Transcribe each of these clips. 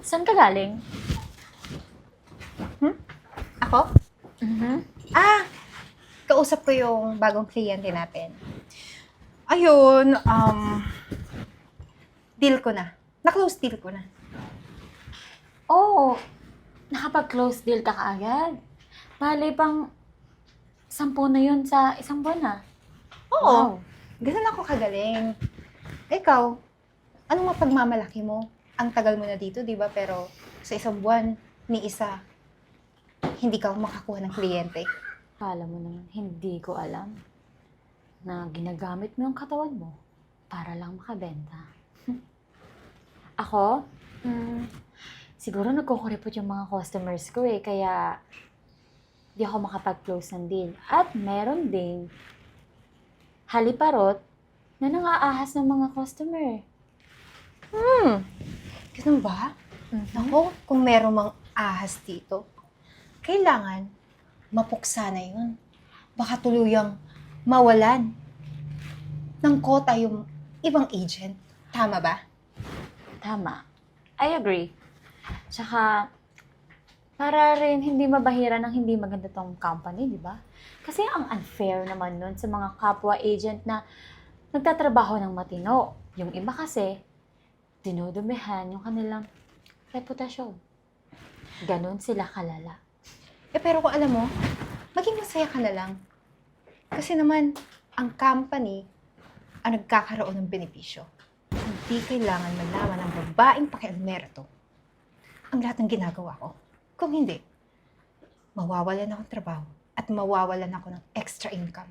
Saan ka galing? Ako? Mhm. Kausap ko yung bagong kliyente natin. Ayun, deal ko na. Na-close deal ko na. Oh, nakapag-close deal ka kaagad. Bale, pang 10 na yun sa isang buwan na. Oo. Ganun ako kagaling. Ikaw, anong mapagmamalaki mo? Ang tagal mo na dito, di ba? Pero sa isang buwan, ni isa, hindi ka makakuha ng kliyente. Kala mo naman, hindi ko alam na ginagamit mo yung katawan mo para lang makabenta. Ako, siguro nagkukuripot yung mga customers ko kaya di ako makapag-close ng deal. At meron ding haliparot na nangaahas ng mga customer. Ganun ba? Ako, kung meron mang ahas dito, kailangan mapuksa na yun. Baka tuluyang mawalan ng kota yung ibang agent. Tama ba? Tama. I agree. Tsaka, para rin hindi mabahira ng hindi maganda tong company, di ba? Kasi ang unfair naman nun sa mga kapwa agent na nagtatrabaho ng matino. Yung iba kasi, dinudumihan yung kanilang reputasyon. Ganon sila kalala. Pero kung alam mo, maging masaya ka na lang. Kasi naman, ang company ang nagkakaroon ng benepisyo. Hindi kailangan malaman ng babaeng pakialmera to ang lahat ng ginagawa ko. Kung hindi, mawawalan ako ng trabaho at mawawalan ako ng extra income.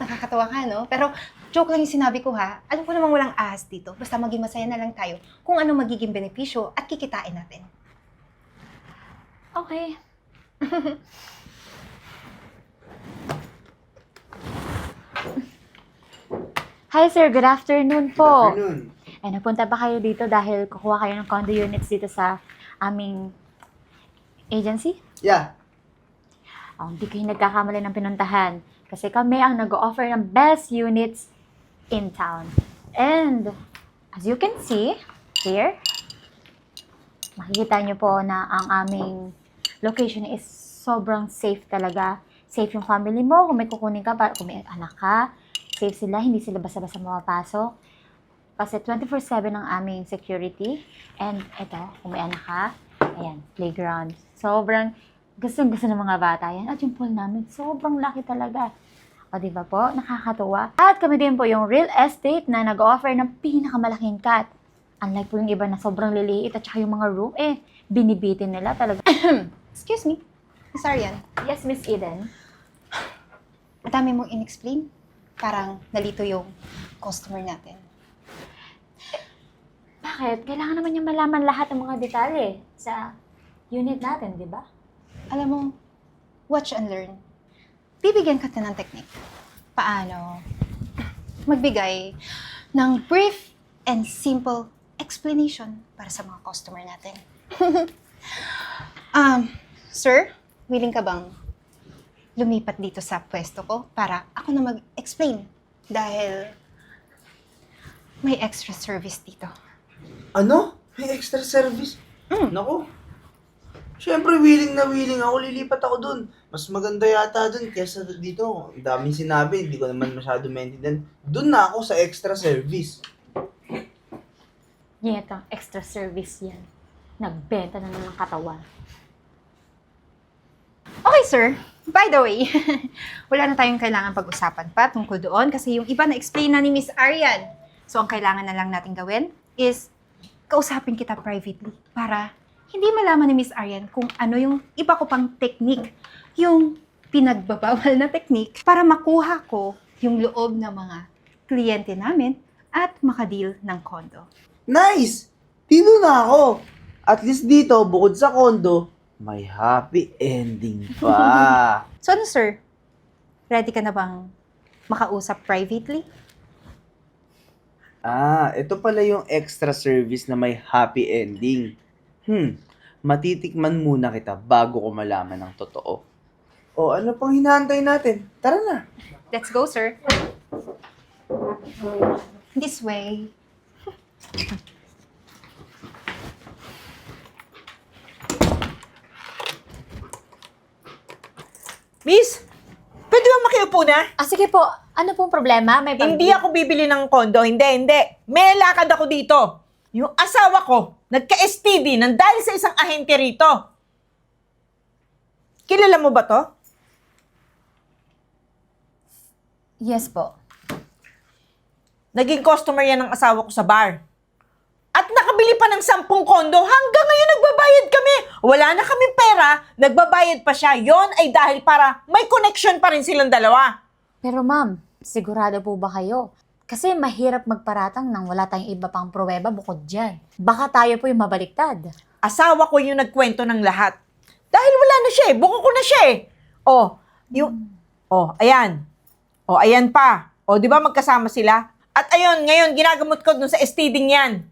Nakakatawa ka, no? Pero joke lang yung sinabi ko, ha? Alam ko namang walang ahas dito. Basta maging masaya na lang tayo kung ano magiging benepisyo at kikitain natin. Okay. Hi sir, good afternoon po. Good afternoon. Ay, napunta ba kayo dito dahil kukuha kayo ng condo units dito sa aming agency? Yeah. Hindi kayo nagkakamali ng pinuntahan. Kasi kami ang nag-offer ng best units in town. And, as you can see, here, makikita nyo po na ang aming location is sobrang safe talaga. Safe yung family mo, kung may kukunin ka, kung may anak ka, safe sila, hindi sila basta-basta mapapasok. Kasi 24/7 ang aming security. And ito, kung may anak ka, ayan, playground. Sobrang gustong-gusto ng mga bata yan. At yung pool namin, sobrang laki talaga. O, di ba po? Nakakatuwa. At kami din po yung real estate na nag-offer ng pinakamalaking cut. Unlike po yung iba na sobrang liliit at saka yung mga room, binibitin nila talaga. Excuse me, Miss Arian. Yes, Miss Eden. Madami mong in-explain. Parang nalito yung customer natin. Bakit? Kailangan naman niya malaman lahat ng mga detalye sa unit natin, di ba? Alam mo, watch and learn. Bibigyan ka ng technique. Paano magbigay ng brief and simple explanation para sa mga customer natin. Sir, willing ka bang lumipat dito sa pwesto ko para ako na mag-explain? Dahil may extra service dito. Ano? May extra service? Naku. Siyempre, willing na willing ako. Lilipat ako dun. Mas maganda yata dun kesa dito. Ang daming sinabi. Hindi ko naman masyado maintindihan. Dun na ako sa extra service. Ito, extra service yan. Nagbenta na ng katawan. Okay, sir. By the way, wala na tayong kailangan pag-usapan pa tungkol doon kasi yung iba na-explain na ni Miss Arian. So, ang kailangan na lang natin gawin is kausapin kita privately para hindi malaman ni Miss Arian kung ano yung iba ko pang technique, yung pinagbabawal na technique para makuha ko yung loob ng mga kliyente namin at makadeal ng condo. Nice! Dito na ako. At least dito, bukod sa condo, may happy ending pa. So ano, sir? Ready ka na bang makausap privately? Ito pala yung extra service na may happy ending. Matitikman muna kita bago ko malaman ng totoo. O ano pang hinahantay natin? Tara na. Let's go, sir. This way. Miss, pwede ba makiupo na? Sige po, ano pong problema? May Hindi ako bibili ng kondo. Hindi. May lakad ako dito. Yung asawa ko, nagka-STD nang dahil sa isang ahente rito. Kilala mo ba to? Yes po. Naging customer yan ng asawa ko sa bar. At nakabili pa ng 10 kondo. Hanggang ngayon nagbabayad kami. Wala na kaming pera, nagbabayad pa siya. Yon ay dahil para may connection pa rin silang dalawa. Pero ma'am, sigurado po ba kayo? Kasi mahirap magparatang nang wala tayong iba pang pruweba bukod dyan. Baka tayo po yung mabaliktad. Asawa ko yung nagkwento ng lahat. Dahil wala na siya eh. Buko ko na siya eh. Ayan. Ayan pa. Di ba magkasama sila? At ayun, ngayon, ginagamot ko dun sa STD niyan.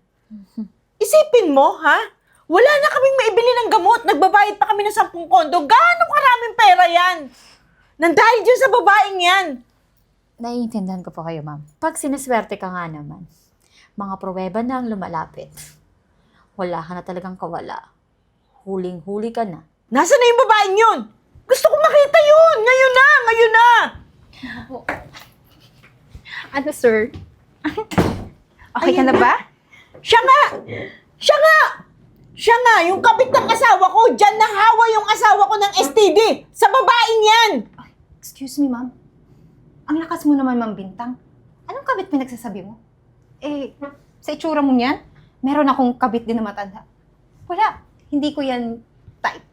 Isipin mo, ha? Wala na kaming maibili ng gamot. Nagbabayad pa kami ng 10 kondo. Gaano karaming pera yan? Nang dahil dyan sa babaeng yan. Naiintindihan ko po kayo, ma'am. Pag siniswerte ka nga naman, mga pruweba na ang lumalapit. Wala ka na talagang kawala. Huling-huli ka na. Nasaan na yung babaeng yun? Gusto ko makita yun! Ngayon na! Ano, sir? Okay ka na ba? Siya nga! Yung kabit ng asawa ko, dyan nahawa yung asawa ko ng STD. Sa babaeng yan! Excuse me, ma'am. Ang lakas mo naman, Ma'am Bintang. Anong kabit pinagsasabi mo? Sa itsura mo niyan, meron akong kabit din na matanda. Wala. Hindi ko yan type.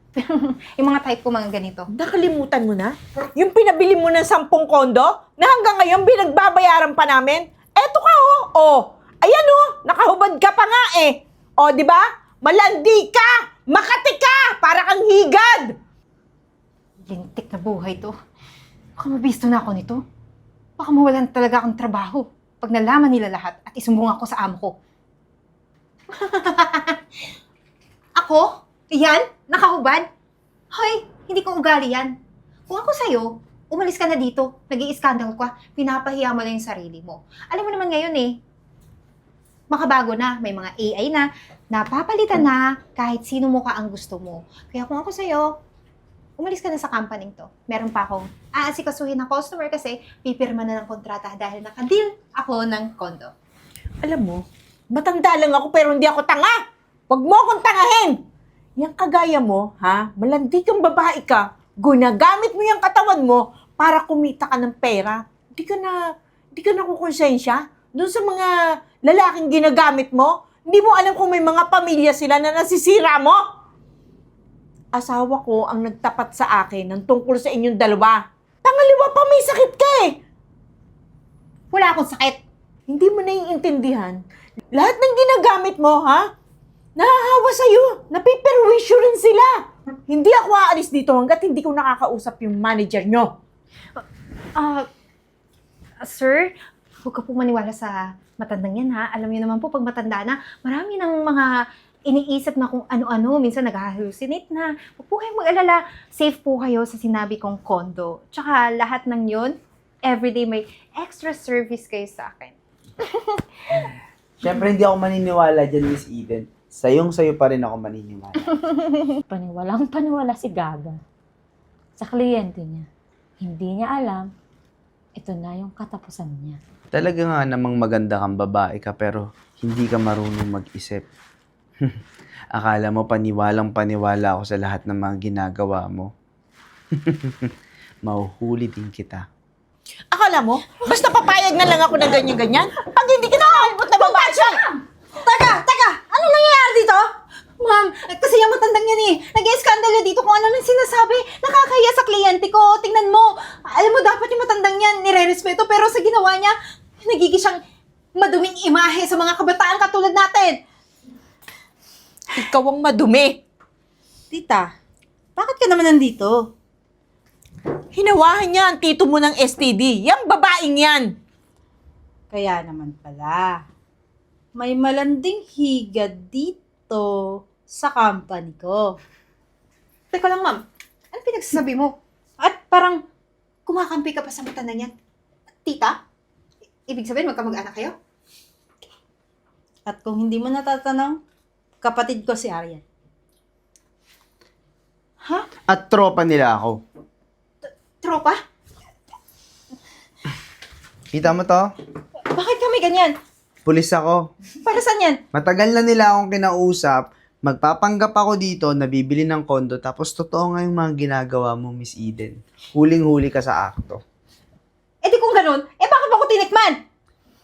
Yung mga type ko mga ganito. Nakalimutan mo na? Yung pinabili mo ng 10 kondo, na hanggang ngayon binagbabayaran pa namin? Eto ka ayan nakahubad ka pa nga eh. Di ba? Malandi ka! Makati ka! Para kang higad! Lintik na buhay to. Baka mabisto na ako nito. Baka mawalan talaga akong trabaho pag nalaman nila lahat at isumbong ako sa amo ko. Ako? Yan? Nakahubad? Hoy, hindi ko ugali yan. Kung ako sa'yo, umalis ka na dito, nag-i-scandal ka, pinapahiya mo lang yung sarili mo. Alam mo naman ngayon makabago na, may mga AI na, napapalitan na kahit sino mo ka ang gusto mo. Kaya kung ako sa'yo, umalis ka na sa company to. Meron pa akong aasikasuhin na customer kasi pipirma na ng kontrata dahil nakadeal ako ng kondo. Alam mo, matanda lang ako pero hindi ako tanga. Huwag mo akong tangahin. Yang kagaya mo, malandi kang babae ka, ginagamit mo yung katawan mo para kumita ka ng pera. Hindi ka na kukonsensya doon sa mga lalaking ginagamit mo. Hindi mo alam kung may mga pamilya sila na nasisira mo. Asawa ko ang nagtapat sa akin ng tungkol sa inyong dalawa. Pangalawa pa, may sakit ka eh. Wala akong sakit. Hindi mo naiintindihan. Lahat ng ginagamit mo, nahahawa sa'yo. Napiperwisyo rin sila. Hindi ako aalis dito hanggat hindi ko nakakausap yung manager nyo. Sir, huwag ka po maniwala sa matandang yan Alam niyo naman po, pag matanda na, marami ng mga iniisip na kung ano-ano, minsan nag-hallucinate na. Huwag po kayong mag-alala, safe po kayo sa sinabi kong kondo. Tsaka lahat ng yun, everyday may extra service kayo sa akin. Siyempre, hindi ako maniniwala dyan, Miss Eden. Sayong-sayo pa rin ako maniniwala. Paniwalang-paniwala si Gaga. Sa kliyente niya. Hindi niya alam, ito na yung katapusan niya. Talaga nga namang maganda kang babae ka pero hindi ka marunong mag-isip. Akala mo paniwalang-paniwala ako sa lahat ng mga ginagawa mo. Mahuhuli din kita. Akala mo, basta papayag na lang ako ng ganyan-ganyan? Pag hindi kita nakakapot na babae siya! Teka! Ano nangyayari dito? Ma'am, kasi yung matandang yan nag-i-scandal yan dito kung ano nang sinasabi. Nakakahiya sa kliyente ko. Tingnan mo. Alam mo, dapat yung matandang yan nire-respeto pero sa ginawa niya, nagiging siyang maduming imahe sa mga kabataan katulad natin. Ikaw ang madumi. Tita, bakit ka naman nandito? Hinawahan niya ang tito mo ng STD. Yang babaeng yan. Kaya naman pala, may malanding higad dito sa company ko. Teka lang, ma'am. Ano pinagsasabi mo? At parang kumakampi ka pa sa matandang yan. Tita, Ibig sabihin, magkamag-anak kayo? At kung hindi mo natatanong, kapatid ko si Aryan. At tropa nila ako. Tropa? Kita mo to? Bakit kami ganyan? Pulis ako. Para saan yan? Matagal na nila akong kinausap. Magpapanggap ako dito, nabibili ng kondo, tapos totoo nga yung mga ginagawa mo, Miss Eden. Huling-huli ka sa akto. Eh di kung ganun, bakit mo ako tinikman?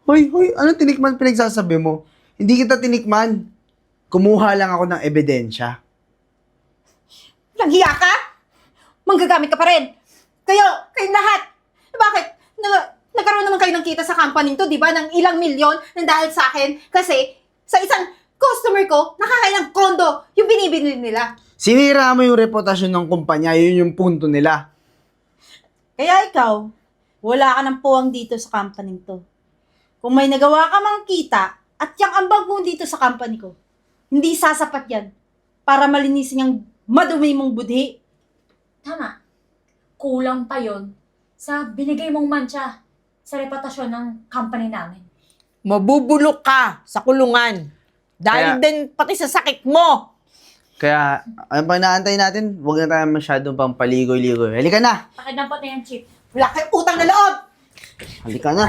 Hoy, ano tinikman pinagsasabi mo? Hindi kita tinikman. Kumuha lang ako ng ebidensya. Langhiya ka? Manggagamit ka pa rin. Kayong lahat. Bakit? Nagkaroon naman kayo ng kita sa company to, di ba? Ng ilang milyon na dahil sa akin. Kasi sa isang customer ko, nakakailang kondo yung binibili nila. Sinira mo yung reputasyon ng kumpanya, yun yung punto nila. Kaya ikaw, wala ka ng puwang dito sa company to. Kung may nagawa ka mang kita at yung ambag mo dito sa company ko, hindi sasapat yan para malinisin yung madumi mong budhi. Tama. Kulang pa yon sa binigay mong mantsa sa reputasyon ng company namin. Mabubulok ka sa kulungan. Dahil Kaya- din pati sa sakit mo. Kaya, ang pang naantay natin, huwag na tayo masyadong pang paligoy-ligoy. Halika na! Pakidampot na yan, Chief. Wala kayong utang na loob! Halika na!